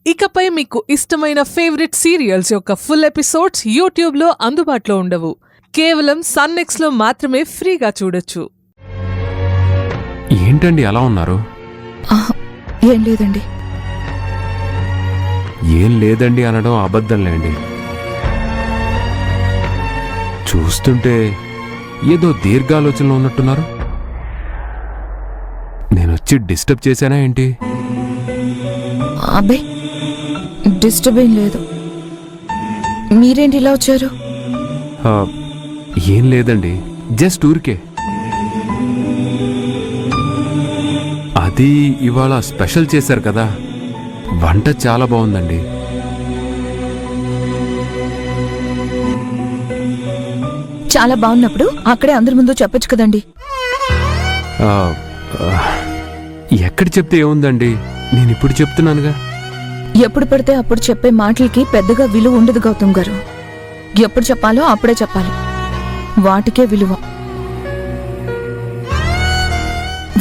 ఇకపై మీకు ఇష్టమైన ఫేవరెట్ సీరియల్స్ యొక్క ఫుల్ ఎపిసోడ్స్ యూట్యూబ్లో అందుబాటులో ఉండవు. కేవలం సన్నెక్స్లో మాత్రమే ఫ్రీగా చూడొచ్చు. ఏంటండి అలా ఉన్నారు? ఏం లేదండి. ఏం లేదండి అనడం అబద్ధంలేండి. చూస్తుంటే ఏదో దీర్ఘాలోచనలో ఉన్నట్టున్నారు. నేనొచ్చి డిస్టర్బ్ చేశానా ఏంటి? అబ్బాయి డిస్టర్బ్ ఏం లేదు. మీరేంటి ఇలా వచ్చారు? ఆ, ఏం లేదండి, జస్ట్ ఊరికే. అది ఇవాళ స్పెషల్ చేశారు కదా, వంట చాలా బాగుందండి. చాలా బాగున్నప్పుడు అక్కడే అందరి ముందు చెప్పొచ్చు కదండి. ఆ, ఎక్కడ చెప్తే ఏముందండి, నేను ఇప్పుడు చెప్తున్నానుగా. ఎప్పుడు పడితే అప్పుడు చెప్పే మాటలకి పెద్దగా విలువ ఉండదు గౌతమ్ గారు. ఎప్పుడు చెప్పాలో అప్పుడే చెప్పాలి, వాటికే విలువ.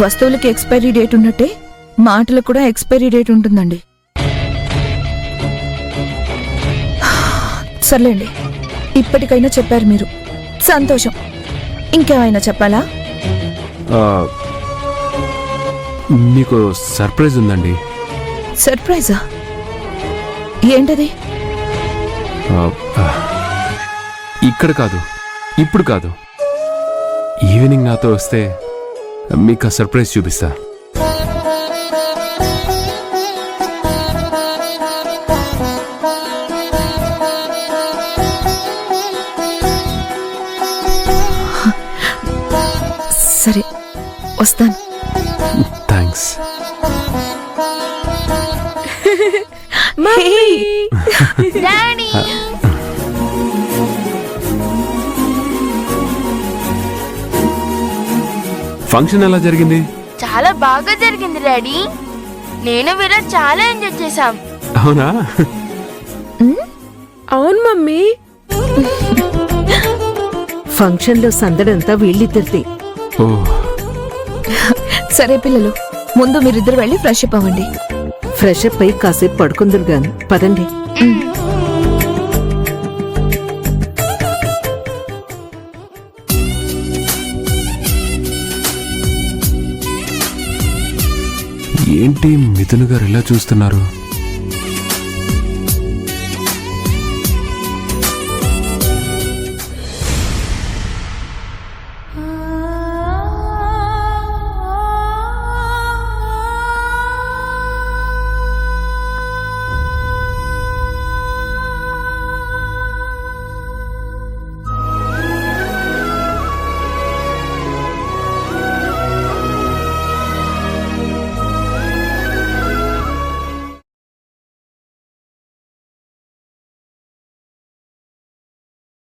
వస్తువులకి ఎక్స్పైరీ డేట్ ఉన్నట్టే మాటలకు కూడా ఎక్స్పైరీ డేట్ ఉంటుందండి. సర్లేండి, ఇప్పటికైనా చెప్పారు మీరు, సంతోషం. ఇంకేమైనా చెప్పాలా? మీకు సర్ప్రైజ్ ఉందండి. సర్ప్రైజా? ఏంటది? ఇక్కడ కాదు, ఇప్పుడు కాదు. ఈవినింగ్ నాతో వస్తే మీకు ఆ సర్ప్రైజ్ చూపిస్తా. సరే, వస్తాను. థ్యాంక్స్. ఫంక్షన్ ఎలా జరిగింది? చాలా బాగా జరిగింది డాడీ. నేను విరాట్ చాలా ఎంజాయ్ చేశాం. అవునా? అవును మమ్మీ. ఫంక్షన్లో సందడంతా వీళ్ళిద్దరిది. ఓ, సరే పిల్లలు, ముందు మీరిద్దరు వెళ్ళి ఫ్రెష్ అప్ అవ్వండి. ఫ్రెష్ అప్ అయి కాసేపు పడుకుందరు గాని పదండి. ఏంటి మిథున్ గారు ఇలా చూస్తున్నారు?